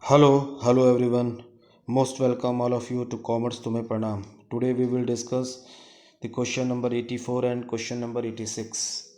Hello everyone. Most welcome all of you to Commerce Tumhe Pranam. Today we will discuss the question number 84 and question number 86.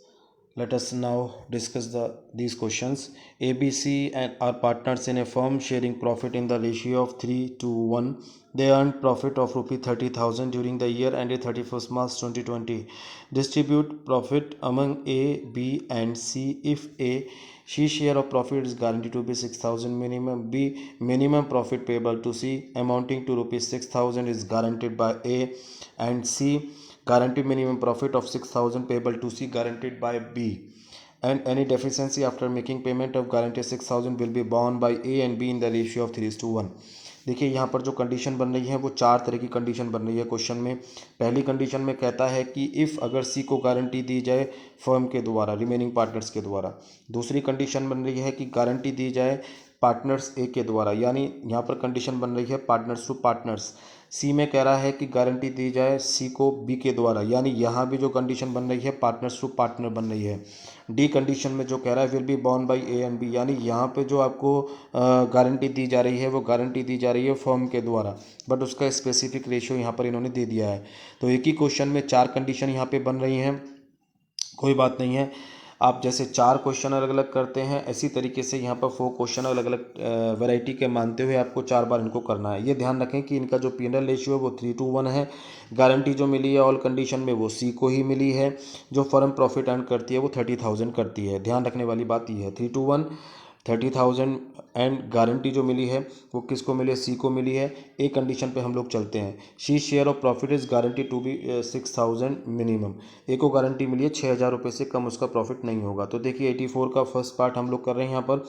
Let us now discuss these questions. ABC and are partners in a firm sharing profit in the ratio of 3 to 1. They earned profit of rupee 30,000 during the year ended 31st March 2020. Distribute profit among A, B and C if A C share of profit is guaranteed to be 6,000 minimum. B minimum profit payable to C amounting to rupees 6,000 is guaranteed by A, and C guaranteed minimum profit of 6,000 payable to C guaranteed by B, and any deficiency after making payment of guaranteed 6,000 will be borne by A and B in the ratio of 3:1. देखिए यहाँ पर जो condition बन रही है वो चार तरह की कंडीशन बन रही है क्वेश्चन में। पहली कंडीशन में कहता है कि इफ़ अगर सी को गारंटी दी जाए फर्म के द्वारा, रिमेनिंग पार्टनर्स के द्वारा। दूसरी कंडीशन बन रही है कि गारंटी दी जाए पार्टनर्स ए के द्वारा, यानी यहाँ पर कंडीशन बन रही है पार्टनर्स टू पार्टनर्स। सी में कह रहा है कि गारंटी दी जाए सी को बी के द्वारा, यानी यहाँ भी जो कंडीशन बन रही है पार्टनर्स टू पार्टनर बन रही है। डी कंडीशन में जो कह रहा है will be borne by A and B, यानी यहाँ पे जो आपको गारंटी दी जा रही है वो गारंटी दी जा रही है फर्म के द्वारा, बट उसका स्पेसिफिक रेशियो यहाँ पर इन्होंने दे दिया है। तो एक ही क्वेश्चन में चार कंडीशन यहाँ पे बन रही हैं। कोई बात नहीं है, आप जैसे चार क्वेश्चन अलग अलग करते हैं ऐसी तरीके से यहाँ पर 4 क्वेश्चन अलग अलग वैरायटी के मानते हुए आपको 4 बार इनको करना है। ये ध्यान रखें कि इनका जो P&L रेशियो है वो 3:1 है। गारंटी जो मिली है ऑल कंडीशन में वो सी को ही मिली है। जो फर्म प्रॉफिट अर्न करती है वो 30,000 करती है। ध्यान रखने वाली बात ये है 3:1 30,000, एंड गारंटी जो मिली है वो किसको मिली है, सी को मिली है। एक कंडीशन पे हम लोग चलते हैं, she share of profit is guarantee to be 6,000 minimum. A को गारंटी मिली है 6,000 रुपये से कम उसका प्रॉफिट नहीं होगा। तो देखिए 84 का फर्स्ट पार्ट हम लोग कर रहे हैं। यहाँ पर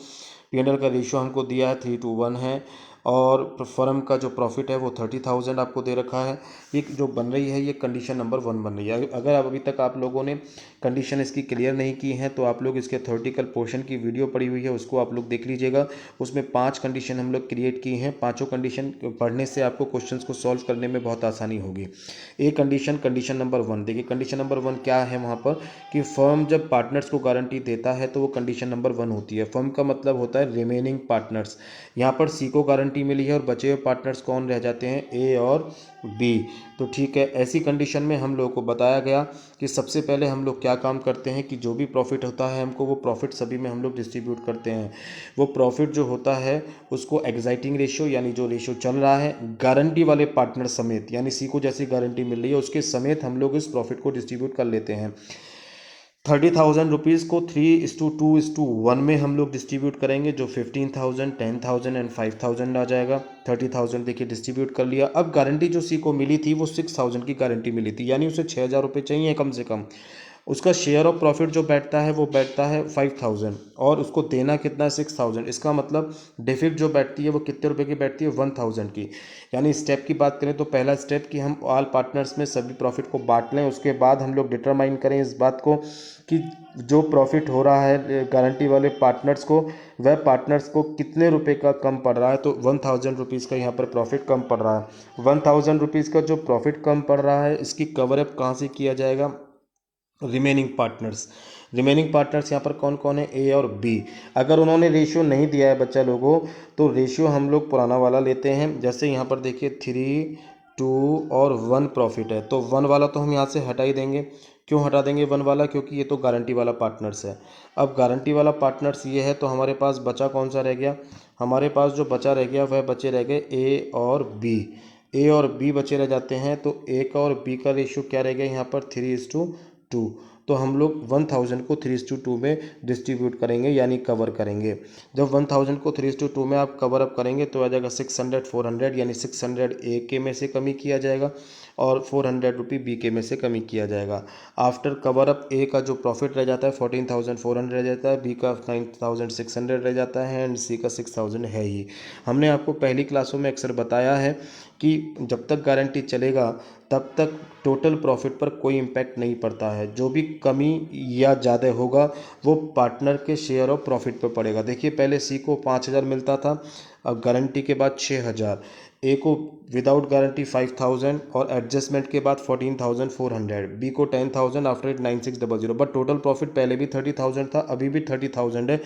P&L का रेशियो हमको दिया है 3:1 है, और फर्म का जो प्रॉफिट है वो 30,000 आपको दे रखा है। ये जो बन रही है ये कंडीशन नंबर 1 बन रही है। अगर अभी तक आप लोगों ने कंडीशन इसकी क्लियर नहीं की है तो आप लोग इसके थ्योरेटिकल पोर्शन की वीडियो पड़ी हुई है, उसको आप लोग देख लीजिएगा। उसमें 5 कंडीशन हम लोग क्रिएट की हैं। पाँचों कंडीशन पढ़ने से आपको क्वेश्चंस को सॉल्व करने में बहुत आसानी होगी। एक कंडीशन नंबर 1 देखिए, कंडीशन नंबर 1 क्या है वहाँ पर कि फर्म जब पार्टनर्स को गारंटी देता है तो वो कंडीशन नंबर 1 होती है। फर्म का मतलब होता है रिमेनिंग पार्टनर्स। यहाँ पर सी को गारंटी मिली है और बचे हुए पार्टनर्स कौन रह जाते हैं, ए और बी। तो ठीक है, ऐसी कंडीशन में हम लोगों को बताया गया कि सबसे पहले हम लोग क्या काम करते हैं कि जो भी प्रॉफिट होता है हमको वो प्रॉफिट सभी में हम लोग डिस्ट्रीब्यूट करते हैं। वो प्रॉफिट जो होता है उसको एग्जाइटिंग रेशियो, यानी जो रेशियो चल रहा है गारंटी वाले पार्टनर समेत, यानी सी को जैसी गारंटी मिल रही है उसके समेत हम लोग इस प्रॉफिट को डिस्ट्रीब्यूट कर लेते हैं। 30,000 रुपीज़ को 3:2:1 में हम लोग डिस्ट्रीब्यूट करेंगे, जो 15,000 10,000 एंड 5,000 आ जाएगा। 30,000 देखिए डिस्ट्रीब्यूट कर लिया। अब गारंटी जो सी को मिली थी वो 6,000 की गारंटी मिली थी, यानी उसे 6,000 रुपये चाहिए कम से कम। उसका शेयर ऑफ प्रॉफिट जो बैठता है वो बैठता है 5,000, और उसको देना कितना है 6,000। इसका मतलब डिफिट जो बैठती है वो कितने रुपए की बैठती है 1,000 की। यानी स्टेप की बात करें तो पहला स्टेप कि हम ऑल पार्टनर्स में सभी प्रॉफिट को बांट लें। उसके बाद हम लोग डिटरमाइन करें इस बात को कि जो प्रॉफिट हो रहा है गारंटी वाले पार्टनर्स को, वह पार्टनर्स को कितने रुपए का कम पड़ रहा है। तो 1,000 रुपीज़ का यहाँ पर प्रॉफिट कम पड़ रहा है। 1,000 रुपीज़ का जो प्रॉफिट कम पड़ रहा है इसकी कवरअप कहाँ से किया जाएगा, रिमेनिंग पार्टनर्स यहाँ पर कौन कौन है, ए और बी। अगर उन्होंने रेशियो नहीं दिया है बच्चा लोगों तो रेशियो हम लोग पुराना वाला लेते हैं। जैसे यहाँ पर देखिए 3, 2 और 1 प्रॉफिट है, तो 1 वाला तो हम यहाँ से हटा ही देंगे। क्यों हटा देंगे 1 वाला, क्योंकि ये तो गारंटी वाला पार्टनर्स है। अब गारंटी वाला पार्टनर्स ये है तो हमारे पास बचा कौन सा रह गया, हमारे पास जो बचा रह गया वह बचे रह गए ए और बी। ए और बी बचे रह जाते हैं, तो ए का और बी का रेशियो क्या रह गया यहाँ पर 3:2। तो हम लोग 1,000 को 3:2 में डिस्ट्रीब्यूट करेंगे, यानी कवर करेंगे। जब 1,000 को 3:2 में आप कवर अप करेंगे तो आ जाएगा 600 400, यानी 600 ए के में से कमी किया जाएगा और 400 रुपये बी के में से कमी किया जाएगा। आफ्टर कवर अप ए का जो प्रॉफिट रह जाता है 14,400 रह जाता है, बी का 9,600 रह जाता है, एंड सी का 6,000 है ही। हमने आपको पहली क्लासों में अक्सर बताया है कि जब तक गारंटी चलेगा तब तक टोटल प्रॉफिट पर कोई इम्पैक्ट नहीं पड़ता है। जो भी कमी या ज़्यादा होगा वो पार्टनर के शेयर ऑफ प्रॉफिट पर पड़ेगा। देखिए पहले सी को 5,000 मिलता था, अब गारंटी के बाद 6,000, ए को विदाउट गारंटी 5,000 और एडजस्टमेंट के बाद 14,400, बी को 10,000 आफ्टर 9,600, बट टोटल प्रॉफिट पहले भी 30,000 था, अभी भी 30,000 है।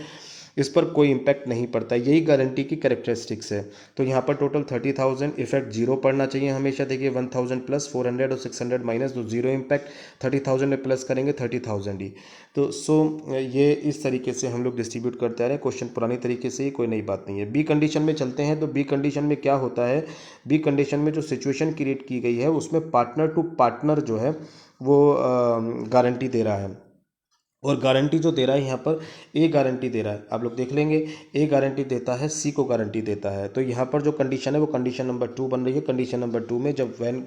इस पर कोई इम्पैक्ट नहीं पड़ता, यही गारंटी की कैरेक्टरिस्टिक्स है। तो यहाँ पर टोटल 30,000, इफेक्ट जीरो पड़ना चाहिए हमेशा। देखिए 1,000 प्लस 400 और 600 माइनस, तो जीरो इम्पैक्ट। 30,000 में प्लस करेंगे 30,000 ही। तो ये इस तरीके से हम लोग डिस्ट्रीब्यूट करते आ रहे हैं। क्वेश्चन पुरानी तरीके से ही, कोई नई बात नहीं है। बी कंडीशन में चलते हैं। तो बी कंडीशन में क्या होता है, बी कंडीशन में जो सिचुएशन क्रिएट की गई है उसमें पार्टनर टू पार्टनर जो है वो गारंटी दे रहा है। और गारंटी जो दे रहा है यहाँ पर ए गारंटी दे रहा है, आप लोग देख लेंगे। ए गारंटी देता है, सी को गारंटी देता है। तो यहाँ पर जो कंडीशन है वो कंडीशन नंबर 2 बन रही है। कंडीशन नंबर 2 में जब वैन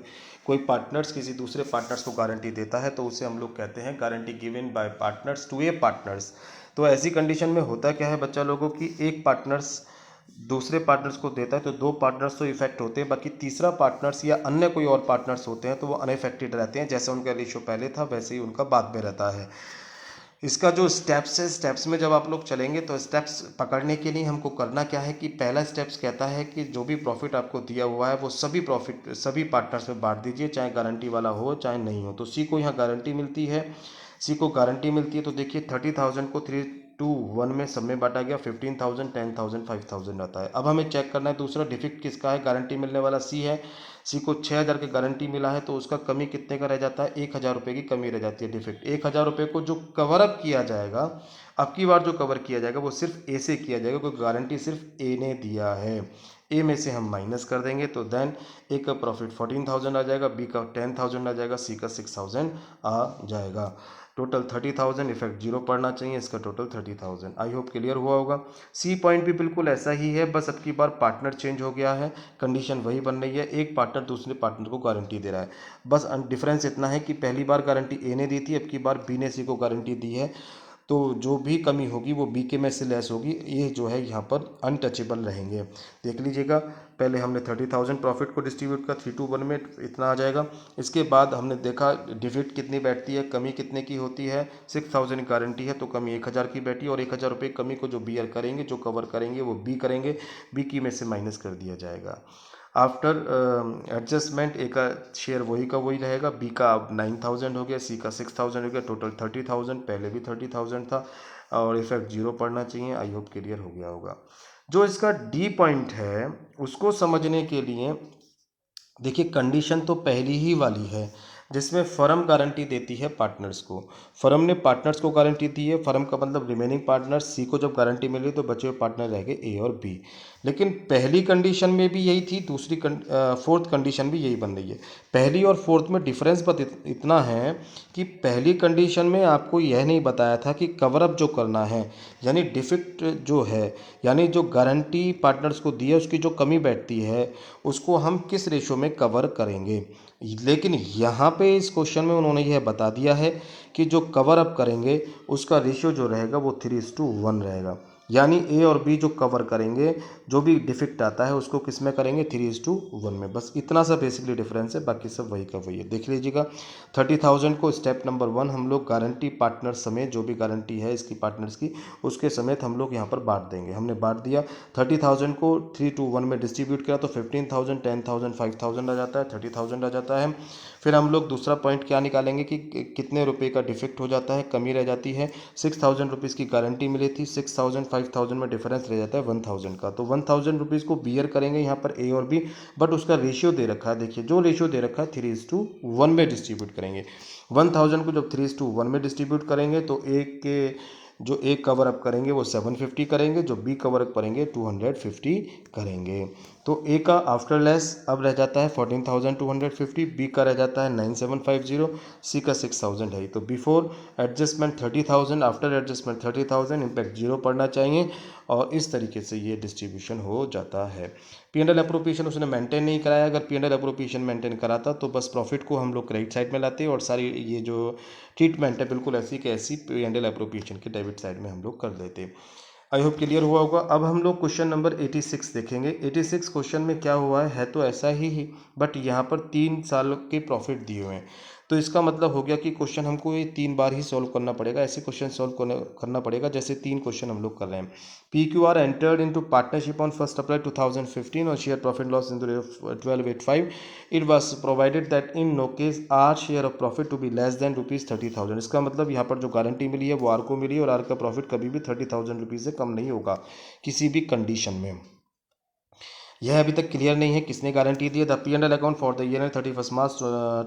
कोई पार्टनर्स किसी दूसरे पार्टनर्स को गारंटी देता है तो उसे हम लोग कहते हैं guarantee given by partners to a partners. तो ऐसी कंडीशन में होता क्या है बच्चा लोगों की, एक पार्टनर्स दूसरे पार्टनर्स को देता है तो दो पार्टनर्स तो इफेक्ट होते हैं, बाकी तीसरा पार्टनर्स या अन्य कोई और पार्टनर्स होते हैं तो वो अनइफेक्टेड रहते हैं। जैसे उनका रेशियो पहले था वैसे ही उनका बाद में रहता है। इसका जो स्टेप्स है, स्टेप्स में जब आप लोग चलेंगे तो स्टेप्स पकड़ने के लिए हमको करना क्या है कि पहला स्टेप्स कहता है कि जो भी प्रॉफिट आपको दिया हुआ है वो सभी प्रॉफिट सभी पार्टनर्स में बांट दीजिए, चाहे गारंटी वाला हो चाहे नहीं हो। तो सी को यहाँ गारंटी मिलती है, सी को गारंटी मिलती है। तो देखिए 30,000 को 3 to 1 में सब में बांटा गया। 15,000, 10,000, 5,000 आता है। अब हमें चेक करना है दूसरा डिफिक्ट किसका है, गारंटी मिलने वाला सी है। सी को 6,000 की गारंटी मिला है तो उसका कमी कितने का रह जाता है, 1,000 रुपये की कमी रह जाती है डिफिक्ट। 1,000 रुपये को जो कवर अप किया जाएगा, अब की बार जो कवर किया जाएगा वो सिर्फ ए से किया जाएगा, क्योंकि गारंटी सिर्फ ए ने दिया है। ए में से हम माइनस कर देंगे तो देन ए का प्रॉफिट 14,000 आ जाएगा, बी का 10,000 आ जाएगा, सी का 6,000 आ जाएगा। टोटल 30,000, इफेक्ट जीरो पड़ना चाहिए, इसका टोटल 30,000। आई होप क्लियर हुआ होगा। सी पॉइंट भी बिल्कुल ऐसा ही है, बस अब की बार पार्टनर चेंज हो गया है, कंडीशन वही बन रही है। एक पार्टनर दूसरे पार्टनर को गारंटी दे रहा है, बस डिफरेंस इतना है कि पहली बार गारंटी ए ने दी थी, अब की बार बी ने सी को गारंटी दी है। तो जो भी कमी होगी वो बी के में से लेस होगी। ये जो है यहाँ पर अनटचेबल रहेंगे। देख लीजिएगा, पहले हमने 30,000 प्रॉफिट को डिस्ट्रीब्यूट कर 3 to 1 में इतना आ जाएगा। इसके बाद हमने देखा डिफिट कितनी बैठती है, कमी कितने की होती है। 6,000 गारंटी है तो कमी 1,000 की बैठी, और 1,000 रुपये कमी को जो बीयर करेंगे, जो कवर करेंगे वो बी करेंगे, बी की में से माइनस कर दिया जाएगा। आफ्टर एडजस्टमेंट ए का शेयर वही का वही रहेगा, बी का अब 9,000 हो गया, सी का 6,000 हो गया, टोटल 30,000, पहले भी 30,000 था, और इफेक्ट जीरो पड़ना चाहिए। आई होप क्लियर हो गया होगा। जो इसका डी पॉइंट है उसको समझने के लिए देखिए, कंडीशन तो पहली ही वाली है जिसमें फर्म गारंटी देती है पार्टनर्स को। फर्म ने पार्टनर्स को गारंटी दी है, फर्म का मतलब रिमेनिंग पार्टनर्स। सी को जब गारंटी मिली तो बचे हुए पार्टनर रह गए ए और बी। लेकिन पहली कंडीशन में भी यही थी, फोर्थ कंडीशन भी यही बन रही है। पहली और फोर्थ में डिफरेंस बस इतना है कि पहली कंडीशन में आपको यह नहीं बताया था कि कवर अप जो करना है, यानी डिफिक्ट जो है, यानी जो गारंटी पार्टनर्स को दी है उसकी जो कमी बैठती है उसको हम किस रेशो में कवर करेंगे। लेकिन यहाँ पे इस क्वेश्चन में उन्होंने यह बता दिया है कि जो कवर अप करेंगे उसका रेशियो जो रहेगा वो 3:1 रहेगा। यानी ए और बी जो कवर करेंगे, जो भी डिफिक्ट आता है उसको किस में करेंगे, 3:1 में। बस इतना सा बेसिकली डिफरेंस है, बाकी सब वही का वही है। देख लीजिएगा, 30,000 को स्टेप नंबर 1 हम लोग गारंटी पार्टनर समेत, जो भी गारंटी है इसकी पार्टनर्स की, उसके समेत हम लोग यहाँ पर बांट देंगे। हमने बांट दिया। 30,000 को 3 to 1 में डिस्ट्रीब्यूट किया तो 15,000, 10,000, 5,000 आ जाता है, 30,000 आ जाता है। फिर हम लोग दूसरा पॉइंट क्या निकालेंगे कि कितने रुपए का डिफेक्ट हो जाता है, कमी रह जाती है। 6,000 रुपीज़ की गारंटी मिली थी, 6,000 5,000 में डिफरेंस रह जाता है 1,000 का। तो 1,000 रुपीज़ को बियर करेंगे यहाँ पर ए और बी, बट उसका रेशियो दे रखा है। देखिए, जो रेशियो दे रखा है 3:1 में डिस्ट्रीब्यूट करेंगे। 1,000 को जब 3:1 में डिस्ट्रीब्यूट करेंगे तो एक के जो ए कवर अप करेंगे वो 750 करेंगे, जो बी कवर अप करेंगे 250 करेंगे। तो ए का आफ्टर लेस अब रह जाता है 14,250, बी का रह जाता है 9,750, सी का 6,000 है। तो before adjustment 30,000, after adjustment 30,000, impact zero पड़ना चाहिए, और इस तरीके से ये डिस्ट्रीब्यूशन हो जाता है। P&L अप्रोप्रिएशन उसने मेंटेन नहीं कराया। अगर P&L अप्रोप्रिएशन मेंटेन कराता तो बस प्रॉफिट को हम लोग क्रेडिट साइड में लाते, और सारी ये जो ट्रीटमेंट है बिल्कुल ऐसी कि ऐसी P&L अप्रोप्रिएशन के डेबिट साइड में हम लोग कर देते। आई होप क्लियर हुआ होगा। अब हम लोग क्वेश्चन नंबर 86 देखेंगे। 86 क्वेश्चन में क्या हुआ है तो ऐसा ही बट यहाँ पर 3 साल के प्रॉफिट दिए हुए हैं। तो इसका मतलब हो गया कि क्वेश्चन हमको ये 3 बार ही सॉल्व करना पड़ेगा। ऐसे क्वेश्चन सॉल्व करना पड़ेगा जैसे 3 क्वेश्चन हम लोग कर रहे हैं। PQR entered into partnership on 1st April 2015 on share profit loss in the rate of 1285. It was provided that in no case R share of profit to be less than rupees 30,000। इसका मतलब यहाँ पर जो guarantee मिली है वो are को मिली है और आर का प्रॉफिट कभी भी 30,000 रुपीज़ से कम नहीं होगा किसी भी कंडीशन में। यह अभी तक क्लियर नहीं है किसने गारंटी दी है। The P&L account for the year 31 मार्च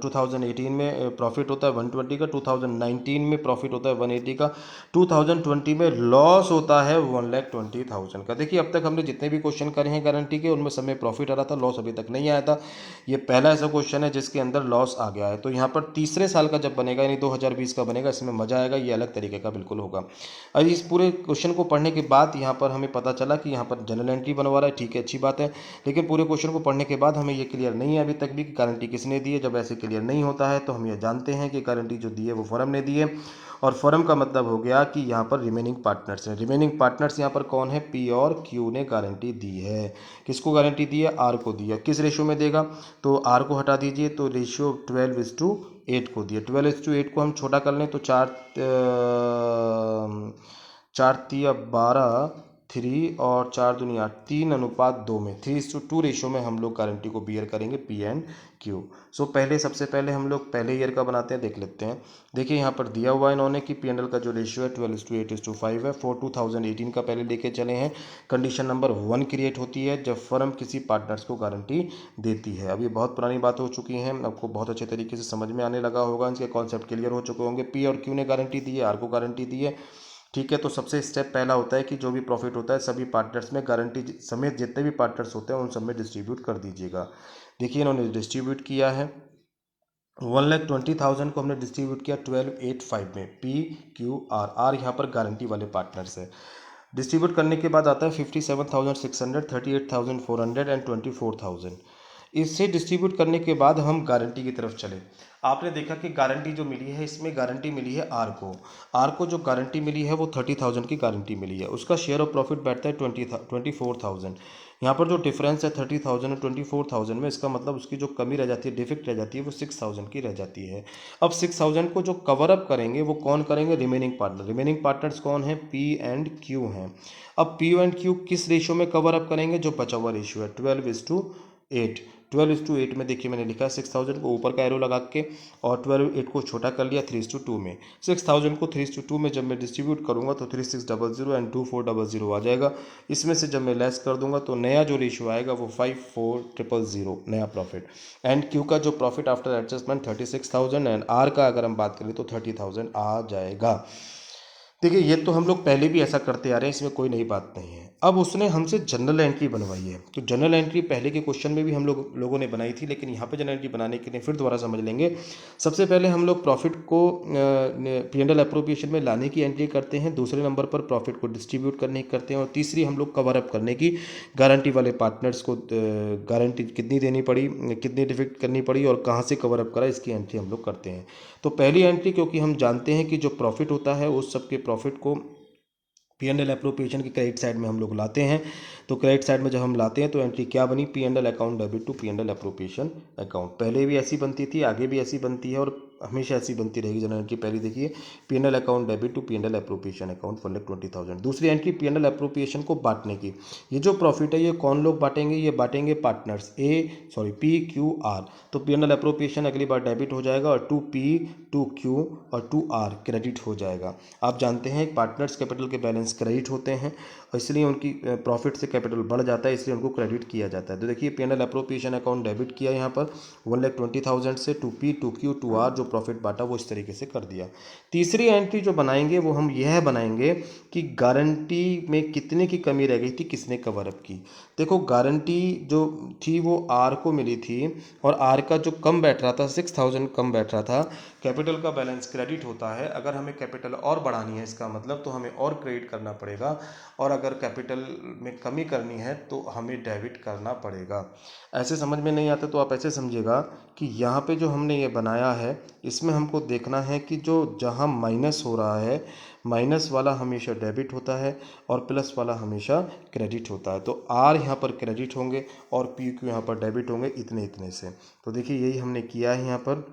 2018 में प्रॉफिट होता है 120 का, 2019 में प्रॉफिट होता है 180 का, 2020 में लॉस होता है 1,20,000 का। देखिए अब तक हमने जितने भी क्वेश्चन करे हैं गारंटी के उनमें समय प्रॉफिट आ रहा था, लॉस अभी तक नहीं आया था। ये पहला ऐसा क्वेश्चन है जिसके अंदर लॉस आ गया है। तो यहाँ पर तीसरे साल का जब बनेगा यानी 2020 का बनेगा, इसमें मजा आएगा, ये अलग तरीके का बिल्कुल होगा। और इस पूरे क्वेश्चन को पढ़ने के बाद यहाँ पर हमें पता चला कि यहाँ पर जनरल एंट्री बनवा रहा है, ठीक है, अच्छी बात है। लेकिन पूरे क्वेश्चन को पढ़ने के बाद हमें ये क्लियर नहीं है अभी तक भी कि गारंटी किसने दी है। जब ऐसे क्लियर नहीं होता है तो हम ये जानते हैं कि गारंटी जो दी है वो फर्म ने दी है, और फर्म का मतलब हो गया कि यहाँ पर रिमेनिंग पार्टनर्स हैं। रिमेनिंग पार्टनर्स यहाँ पर कौन है? पी और क्यू ने गारंटी दी है। किसको गारंटी दी है? आर को दी है। किस रेशियो में देगा? तो आर को हटा दीजिए, तो रेशियो 12:8 को दिया। 12:8 को हम छोटा कर लें तो 4×3 = 12, 3 और 4×2 = 3:2 में 3:2 रेशियो में हम लोग गारंटी को बियर करेंगे पी एंड क्यू। सो सबसे पहले हम लोग पहले ईयर का बनाते हैं, देख लेते हैं। देखिए यहाँ पर दिया हुआ है इन्होंने कि P&L का जो रेशियो है 12:8:5 है। 2018 का पहले लेके चले हैं। कंडीशन नंबर 1 क्रिएट होती है जब फर्म किसी पार्टनर्स को गारंटी देती है। अब ये बहुत पुरानी बात हो चुकी हैं, आपको बहुत अच्छे तरीके से समझ में आने लगा होगा, इनके कॉन्सेप्ट क्लियर हो चुके होंगे। पी और क्यू ने गारंटी दी है, आर को गारंटी दी है, ठीक है। तो सबसे स्टेप पहला होता है कि जो भी प्रॉफिट होता है सभी पार्टनर्स में गारंटी समेत जितने भी पार्टनर्स होते हैं उन सब में डिस्ट्रीब्यूट कर दीजिएगा। देखिए इन्होंने डिस्ट्रीब्यूट किया है 1,20,000 को हमने डिस्ट्रीब्यूट किया 1285 में। पी क्यू आर, आर यहाँ पर गारंटी वाले पार्टनर्स है। डिस्ट्रीब्यूट करने के बाद आता है 57,600, 38,400 एंड 24,000। इससे डिस्ट्रीब्यूट करने के बाद हम गारंटी की तरफ चले। आपने देखा कि गारंटी जो मिली है इसमें गारंटी मिली है आर को। आर को जो गारंटी मिली है वो 30,000 की गारंटी मिली है। उसका शेयर ऑफ प्रॉफिट बैठता है 24,000। यहाँ पर जो डिफरेंस है 30,000 और 24,000 में, इसका मतलब उसकी जो कमी रह जाती है, डिफेक्ट रह जाती है, वो 6,000 की रह जाती है। अब 6,000 को जो कवर अप करेंगे वो कौन करेंगे? Remaining partner. रिमेनिंग पार्टनर्स कौन है? पी एंड क्यू हैं। अब पी एंड क्यू किस रेशियो में कवर अप करेंगे? जो बचा हुआ रेशियो है 12:8। 12:8 में देखिए मैंने लिखा है 6,000 को ऊपर का एरो लगा के, और 12:8 को छोटा कर लिया 3:2 में। 6,000 को 3:2 में जब मैं डिस्ट्रीब्यूट करूंगा तो 3600 एंड 2400 आ जाएगा। इसमें से जब मैं लेस कर दूंगा तो नया जो रेशियो आएगा वो 54,000 नया प्रॉफिट। एंड क्यू का जो profit after adjustment 36,000 and R का अगर हम बात करें तो 30,000 आ जाएगा। देखिए ये तो हम लोग पहले भी ऐसा करते आ रहे हैं, इसमें कोई नई बात नहीं है। अब उसने हमसे जनरल एंट्री बनवाई है, तो जनरल एंट्री पहले के क्वेश्चन में भी हम लोगों ने बनाई थी, लेकिन यहाँ पे जनरल एंट्री बनाने के लिए फिर दोबारा समझ लेंगे। सबसे पहले हम लोग प्रॉफिट को P&L अप्रोप्रिएशन में लाने की एंट्री करते हैं, दूसरे नंबर पर प्रॉफिट को डिस्ट्रीब्यूट करने की करते हैं, और तीसरी हम लोग कवर अप करने की गारंटी वाले पार्टनर्स को गारंटी कितनी देनी पड़ी, कितनी डिफेक्ट करनी पड़ी और कहाँ से कवर अप करा, इसकी एंट्री हम लोग करते हैं। तो पहली एंट्री, क्योंकि हम जानते हैं कि जो प्रॉफिट होता है उस सब के प्रॉफिट को P&L अप्रोप्रिएशन की क्रेडिट साइड में हम लोग लाते हैं। तो क्रेडिट साइड में जब हम लाते हैं तो एंट्री क्या बनी? P&L account debit to P&L appropriation account. पहले भी ऐसी बनती थी, आगे भी ऐसी बनती है और हमेशा ऐसी बनती रहेगी। जनरल एंट्री पहली देखिए P&L account debit to P&L appropriation account 1,20,000। दूसरी एंट्री P&L अप्रोप्रिएशन को बांटने की। ये जो प्रॉफिट है ये कौन लोग बांटेंगे? ये बांटेंगे पार्टनर्स P Q R। तो P&L अप्रोप्रिएशन अगली बार डेबिट हो जाएगा और टू P टू Q और टू R क्रेडिट हो जाएगा। आप जानते हैं पार्टनर्स कैपिटल के बैलेंस क्रेडिट होते हैं और इसलिए उनकी प्रॉफिट से कैपिटल बढ़ जाता है, इसलिए उनको क्रेडिट किया जाता है। तो देखिए P&L अप्रोप्रिएशन अकाउंट डेबिट किया यहाँ पर 1,20,000 से to P to Q to R, जो प्रॉफिट बांटा वो इस तरीके से कर दिया। तीसरी एंट्री जो बनाएंगे वो हम यह बनाएंगे कि गारंटी में कितने की कमी रह गई थी, किसने कवर अप की। देखो गारंटी जो थी वो आर को मिली थी और आर का जो कम बैठ रहा था 6,000 कम बैठ रहा था। कैपिटल का बैलेंस क्रेडिट होता है, अगर हमें कैपिटल और बढ़ानी है इसका मतलब तो हमें और क्रेडिट करना पड़ेगा, और अगर कैपिटल में कमी करनी है तो हमें डेबिट करना पड़ेगा। ऐसे समझ में नहीं आता तो आप ऐसे समझिएगा कि यहाँ पे जो हमने ये बनाया है इसमें हमको देखना है कि जो जहाँ माइनस हो रहा है, माइनस वाला हमेशा डेबिट होता है और प्लस वाला हमेशा क्रेडिट होता है। तो आर यहाँ पर क्रेडिट होंगे और पी क्यू यहाँ पर डेबिट होंगे इतने इतने से। तो देखिए यही हमने किया है यहाँ पर।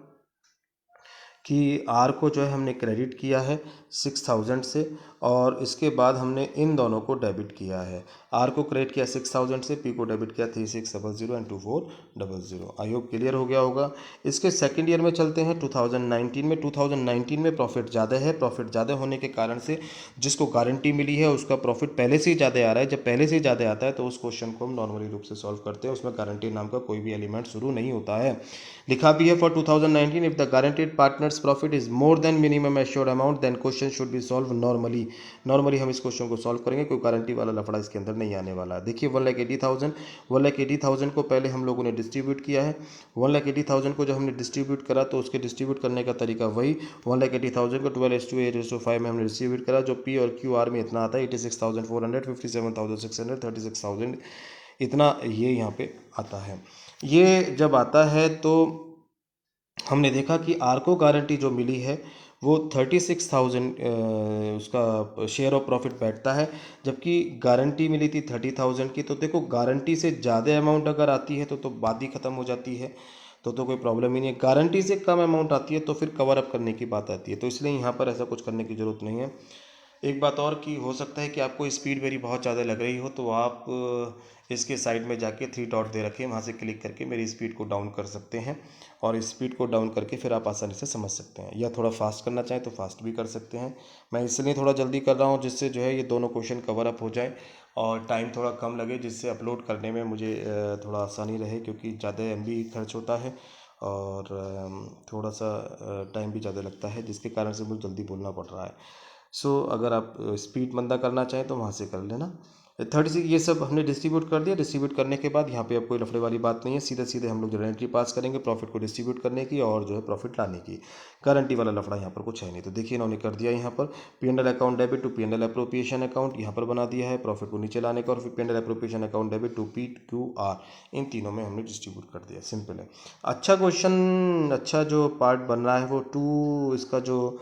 कि आर को जो है हमने क्रेडिट किया है 6000 से और इसके बाद हमने इन दोनों को डेबिट किया है। आर को क्रेडिट किया 6000 से, पी को डेबिट किया 3600 एंड 2400। आई होप क्लियर हो गया होगा। इसके सेकंड ईयर में चलते हैं 2019 में। 2019 में प्रॉफिट ज़्यादा है। प्रॉफिट ज़्यादा होने के कारण से जिसको गारंटी मिली है उसका प्रॉफिट पहले से ही ज़्यादा आ रहा है। जब पहले से ही ज़्यादा आता है तो उस क्वेश्चन को हम नॉर्मली रूप से सॉल्व करते हैं, उसमें गारंटी नाम का कोई भी एलिमेंट शुरू नहीं होता है। लिखा भी है for 2019 if the guaranteed partners profit is more than minimum assured amount then question should be solve normally. Normally हम इस क्वेश्चन को सॉल्व करेंगे, कोई गारंटी वाला लफड़ा इसके अंदर नहीं आने वाला है। देखिए 1,80,000 को पहले हम लोगों ने डिस्ट्रीब्यूट किया है। 1,80,000 को जब हमने डिस्ट्रीब्यूट करा तो उसके डिस्ट्रीब्यूट करने का तरीका वही 1,80,000 को 12:8:5 में हमने डिस्ट्रीब्यूट करा। जो पी और क्यू आर में इतना आता है 86,400, 57,600, 36,000 इतना ये यहाँ पे आता है। ये जब आता है तो हमने देखा कि आर को गारंटी जो मिली है वो 36,000 उसका शेयर ऑफ प्रॉफिट बैठता है, जबकि गारंटी मिली थी 30,000 की। तो देखो गारंटी से ज़्यादा अमाउंट अगर आती है तो बात ही ख़त्म हो जाती है, तो कोई प्रॉब्लम ही नहीं है। गारंटी से कम अमाउंट आती है तो फिर कवर अप करने की बात आती है, तो इसलिए यहाँ पर ऐसा कुछ करने की ज़रूरत नहीं है। एक बात और कि हो सकता है कि आपको स्पीड मेरी बहुत ज़्यादा लग रही हो तो आप इसके साइड में जाके 3 डॉट दे रखे हैं, वहाँ से क्लिक करके मेरी स्पीड को डाउन कर सकते हैं और स्पीड को डाउन करके फिर आप आसानी से समझ सकते हैं, या थोड़ा फास्ट करना चाहें तो फास्ट भी कर सकते हैं। मैं इसलिए थोड़ा जल्दी कर रहा हूँ जिससे जो है ये दोनों क्वेश्चन कवर अप हो जाए और टाइम थोड़ा कम लगे, जिससे अपलोड करने में मुझे थोड़ा आसानी रहे, क्योंकि ज़्यादा MB खर्च होता है और थोड़ा सा टाइम भी ज़्यादा लगता है, जिसके कारण से मुझे जल्दी बोलना पड़ रहा है। अगर आप स्पीड मंदा करना चाहें तो वहाँ से कर लेना। 36 ये सब हमने डिस्ट्रीब्यूट कर दिया। डिस्ट्रीब्यूट करने के बाद यहाँ पे अब कोई लफड़े वाली बात नहीं है, सीधे सीधे हम लोग जो एंट्री पास करेंगे प्रॉफिट को डिस्ट्रीब्यूट करने की और जो है प्रॉफिट लाने की। गारंटी वाला लफड़ा यहाँ पर कुछ है नहीं। तो देखिए इन्होंने कर दिया यहाँ पर P&L account debit to P&L appropriation account, यहाँ पर बना दिया है प्रॉफिट को नीचे लाने का, और फिर P&L appropriation account debit to PQR, इन तीनों में हमने डिस्ट्रीब्यूट कर दिया। सिंपल है। अच्छा क्वेश्चन, अच्छा जो पार्ट बन रहा है वो इसका जो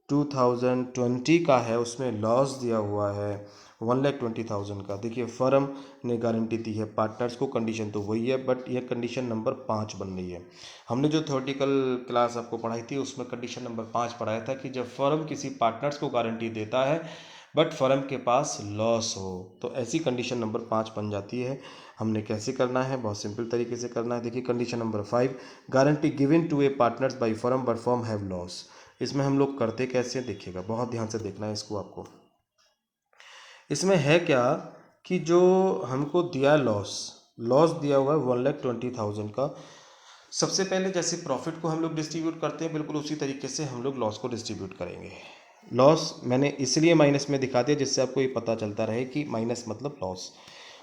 2020 का है उसमें लॉस दिया हुआ है 1,20,000 का। देखिए फर्म ने गारंटी दी है पार्टनर्स को, कंडीशन तो वही है बट यह कंडीशन नंबर 5 बन रही है। हमने जो थ्योरेटिकल क्लास आपको पढ़ाई थी उसमें कंडीशन नंबर 5 पढ़ाया था कि जब फर्म किसी पार्टनर्स को गारंटी देता है बट फर्म के पास लॉस हो तो ऐसी कंडीशन नंबर 5 बन जाती है। हमने कैसे करना है, बहुत सिंपल तरीके से करना है। देखिए condition number 5, guarantee given to a partners by firm but firm have loss. इसमें हम लोग करते कैसे देखिएगा, बहुत ध्यान से देखना है इसको आपको। इसमें है क्या कि जो हमको दिया लॉस दिया हुआ है 1,20,000 का। सबसे पहले जैसे प्रॉफिट को हम लोग डिस्ट्रीब्यूट करते हैं बिल्कुल उसी तरीके से हम लोग लॉस को डिस्ट्रीब्यूट करेंगे। लॉस मैंने इसलिए माइनस में दिखा दिया जिससे आपको ये पता चलता रहे कि माइनस मतलब लॉस।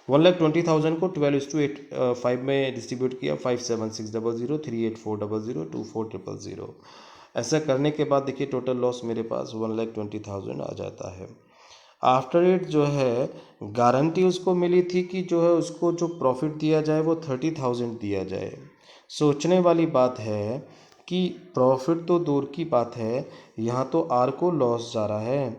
1,20,000 को 12:5 में डिस्ट्रीब्यूट किया, 57600, 38400, 24000। ऐसा करने के बाद देखिए टोटल लॉस मेरे पास 1,20,000 आ जाता है। आफ्टर इट जो है गारंटी उसको मिली थी कि जो है उसको जो प्रॉफिट दिया जाए वो 30,000 दिया जाए। सोचने वाली बात है कि प्रॉफिट तो दूर की बात है, यहाँ तो आर को लॉस जा रहा है,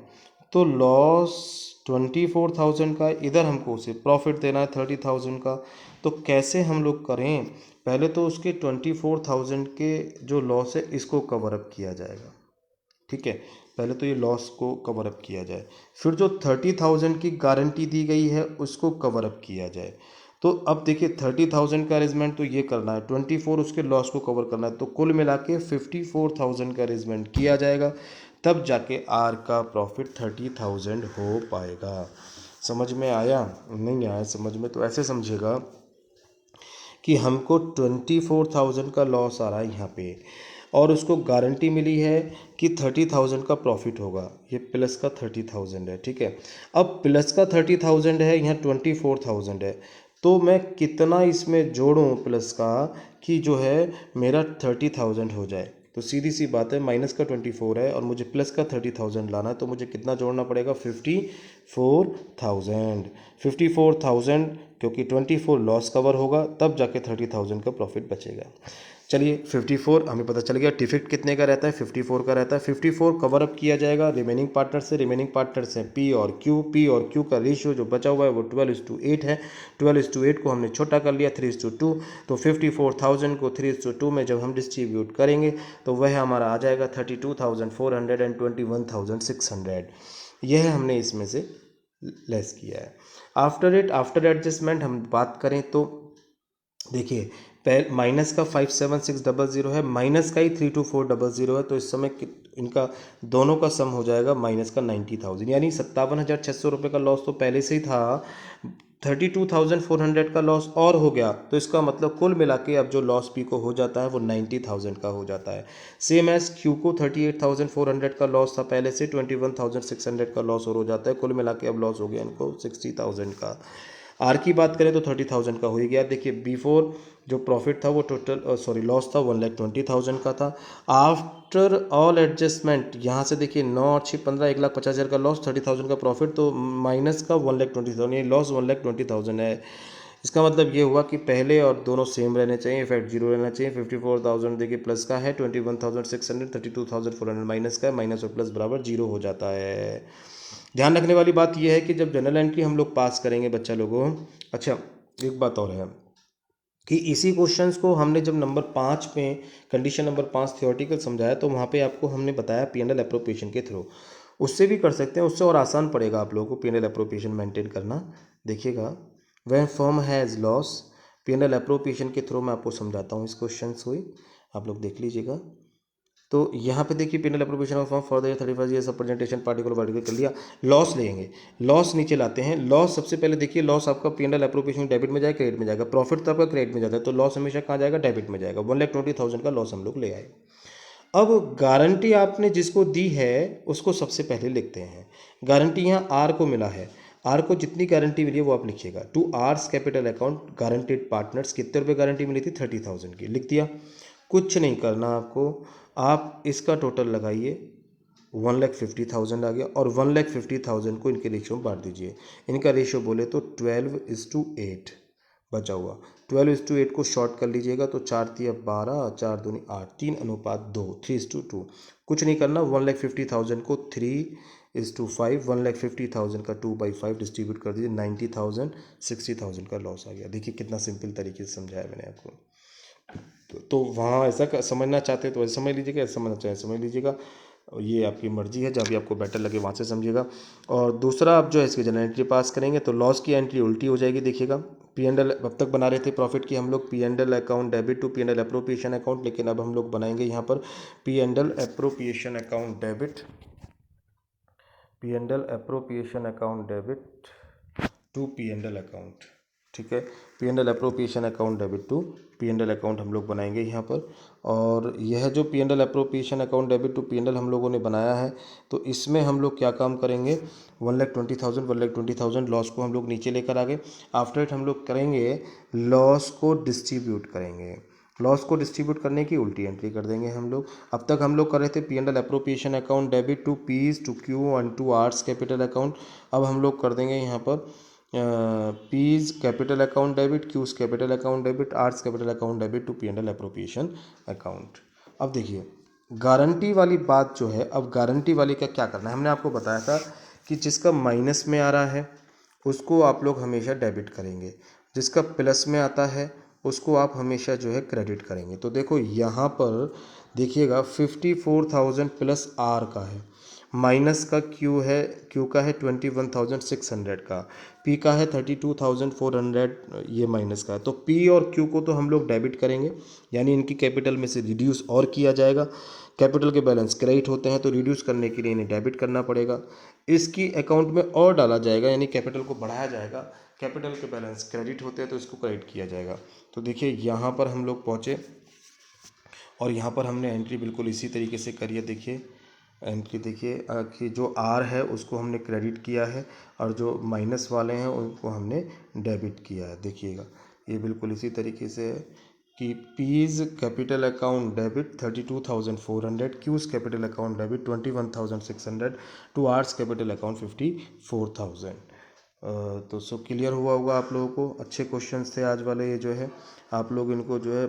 तो लॉस 24,000 का, इधर हमको उसे प्रॉफिट देना है 30,000 का। तो कैसे हम लोग करें, पहले तो उसके 24,000 के जो लॉस है इसको कवर अप किया जाएगा। ठीक है, पहले तो ये लॉस को कवर अप किया जाए, फिर जो 30,000 की गारंटी दी गई है उसको कवर अप किया जाए। तो अब देखिए 30,000 का अरेंजमेंट तो ये करना है, 24 उसके लॉस को कवर करना है, तो कुल मिला के 54,000 का अरेंजमेंट किया जाएगा, तब जाके आर का प्रॉफिट 30,000 हो पाएगा। समझ में आया? नहीं आया समझ में तो ऐसे समझेगा कि हमको 24,000 का लॉस आ रहा है यहाँ पे और उसको गारंटी मिली है कि 30,000 का प्रॉफिट होगा। ये प्लस का 30,000 है। ठीक है, अब प्लस का 30,000 है, यहाँ 24,000 है, तो मैं कितना इसमें जोड़ूं प्लस का कि जो है मेरा 30,000 हो जाए। तो सीधी सी बात है, माइनस का 24 है और मुझे प्लस का 30,000 लाना है, तो मुझे कितना जोड़ना पड़ेगा 54,000 क्योंकि 24 लॉस कवर होगा तब जाके 30,000 का प्रॉफिट बचेगा। चलिए 54 हमें पता चल गया। डिफेक्ट कितने का रहता है? 54 का रहता है। 54 कवर अप किया जाएगा रिमेनिंग पार्टनर से पी और क्यू का रेशियो जो बचा हुआ है वो 12:8 है। 12:8 को हमने छोटा कर लिया 3:2। तो 54,000 को 3:2 में जब हम डिस्ट्रीब्यूट करेंगे तो वह हमारा आ जाएगा 32,400 एंड 21,600। यह हमने इसमें से लेस किया है। आफ्टर एडजस्टमेंट हम बात करें तो देखिए माइनस का 57600 है, माइनस का ही 32400 है। तो इस समय इनका दोनों का सम हो जाएगा माइनस का 90,000, यानी 57,600 रुपये का लॉस तो पहले से ही था। 32,400 का लॉस और हो गया, तो इसका मतलब कुल मिला के अब जो लॉस पी को हो जाता है वो 90,000 का हो जाता है। सेम एज क्यू को 38,400 का लॉस था पहले से, 21,600 का लॉस और हो जाता है। कुल मिला के अब लॉस हो गया इनको 60,000 का। आर की बात करें तो 30,000 का हो ही गया। देखिए बिफोर जो प्रॉफिट था वो टोटल लॉस था 1,20,000 का था। आफ्टर ऑल एडजस्टमेंट यहाँ से देखिए 9 और 6 15 1,50,000 का लॉस, 30,000 का प्रॉफिट, तो माइनस का 1,20,000, ये लॉस 1,20,000 है। इसका मतलब ये हुआ कि पहले और दोनों सेम रहने चाहिए, इफेक्ट जीरो रहना चाहिए। 54,000 देखिए प्लस का है, 21,600, 32,400 माइनस का है, माइनस और प्लस बराबर जीरो हो जाता है। ध्यान रखने वाली बात यह है कि जब जनरल एंट्री हम लोग पास करेंगे बच्चा लोगों, अच्छा एक बात और है कि इसी क्वेश्चंस को हमने जब नंबर 5 में कंडीशन नंबर 5 थियोरेटिकल समझाया तो वहाँ पे आपको हमने बताया पी&एल अप्रोप्रिएशन के थ्रू, उससे भी कर सकते हैं, उससे और आसान पड़ेगा आप लोगों को पी&एल अप्रोप्रिएशन मेंटेन करना। देखिएगा वह firm has loss, P&L appropriation के थ्रू मैं आपको समझाता हूँ इस क्वेश्चन को, आप लोग देख लीजिएगा। तो यहाँ पे देखिए P and L appropriation of form for the 35 years of presentation particular कर लिया। लॉस लेंगे, लॉस नीचे लाते हैं। लॉस सबसे पहले देखिए, लॉस आपका पी&एल अप्रोप्रिएशन डेबिट में जाएगा, क्रेडिट में जाएगा। प्रॉफिट तो आपका क्रेडिट में जाता है, तो लॉस हमेशा कहाँ जाएगा? डेबिट में जाएगा। 1,20,000 का लॉस हम लोग ले आए। अब गारंटी आपने जिसको दी है उसको सबसे पहले लिखते हैं। गारंटी यहाँ आर को मिला है, आर को जितनी गारंटी मिली है वो आप लिखिएगा। To R's capital account guaranteed partners कितने रुपये गारंटी मिली थी? 30,000 की, लिख दिया। कुछ नहीं करना आपको, आप इसका टोटल लगाइए, 1,50,000 आ गया, और 1,50,000 को इनके रेशियो में बांट दीजिए। इनका रेशियो बोले तो 12:8 बचा हुआ। 12:8 को शॉर्ट कर लीजिएगा तो 4 तिया 12, 4 दूनी 8, 3:2, 3:2। कुछ नहीं करना, 1,50,000 को 3:5, 1,50,000 का 2/5 डिस्ट्रीब्यूट कर दीजिए। 90,000, 60,000 का लॉस आ गया। देखिए कितना सिंपल तरीके से समझाया मैंने आपको। तो वहाँ ऐसा समझना चाहते हैं तो ऐसे समझ लीजिएगा, ऐसा समझना चाहें समझ लीजिएगा, ये आपकी मर्जी है, जहाँ भी आपको बेटर लगे वहाँ से समझिएगा। और दूसरा आप जो है इसकी जनरल एंट्री पास करेंगे तो लॉस की एंट्री उल्टी हो जाएगी। देखिएगा पी&एल अब तक बना रहे थे प्रॉफिट की हम लोग P and L account debit to P and L appropriation account, लेकिन अब हम लोग बनाएंगे यहाँ पर P and L appropriation account debit, P and L appropriation account debit to P and L account. ठीक है, P and L appropriation account debit to P and L account हम लोग बनाएंगे यहाँ पर। और यह जो P and L appropriation account debit to P and L हम लोगों ने बनाया है, तो इसमें हम लोग क्या काम करेंगे? 1,20,000 लॉस को हम लोग नीचे लेकर आ गए। आफ्टर इट हम लोग करेंगे लॉस को डिस्ट्रीब्यूट करेंगे, लॉस को डिस्ट्रीब्यूट करने की उल्टी एंट्री कर देंगे हम लोग। अब तक हम लोग कर रहे थे P and L appropriation account debit to P's to Q and to R's capital account. अब हम लोग कर देंगे यहाँ पर P's capital account debit, Q's capital account debit, R's capital account debit to P and L appropriation account. अब देखिए गारंटी वाली बात जो है, अब गारंटी वाली का क्या करना है? हमने आपको बताया था कि जिसका माइनस में आ रहा है उसको आप लोग हमेशा डेबिट करेंगे, जिसका प्लस में आता है उसको आप हमेशा जो है क्रेडिट करेंगे। तो देखो यहाँ पर देखिएगा 54,000 प्लस आर का है, माइनस का क्यू है, क्यू का है 21,600 का, पी का है 32,400, ये माइनस का है। तो पी और क्यू को तो हम लोग डेबिट करेंगे, यानी इनकी कैपिटल में से रिड्यूस और किया जाएगा। कैपिटल के बैलेंस क्रेडिट होते हैं तो रिड्यूस करने के लिए इन्हें डेबिट करना पड़ेगा। इसकी अकाउंट में और डाला जाएगा, यानी कैपिटल को बढ़ाया जाएगा। कैपिटल के बैलेंस क्रेडिट होते हैं तो इसको क्रेडिट किया जाएगा। तो देखिए यहाँ पर हम लोग पहुँचे और यहाँ पर हमने एंट्री बिल्कुल इसी तरीके से करी है। देखिए एंट्री देखिए कि जो आर है उसको हमने क्रेडिट किया है और जो माइनस वाले हैं उनको हमने डेबिट किया है। देखिएगा ये बिल्कुल इसी तरीके से है कि P's capital account debit 32,400, Q's capital account debit 21,600 to R's capital account 54,000। तो सो क्लियर हुआ होगा आप लोगों को। अच्छे क्वेश्चंस थे आज वाले ये जो है, आप लोग इनको जो है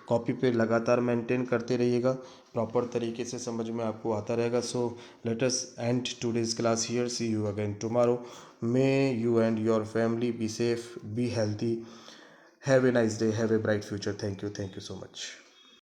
कॉपी पे लगातार मेंटेन करते रहिएगा, प्रॉपर तरीके से समझ में आपको आता रहेगा। So let us end today's class here, see you again tomorrow. May you and your family be safe, be healthy, have a nice day, have a bright future. Thank you so much.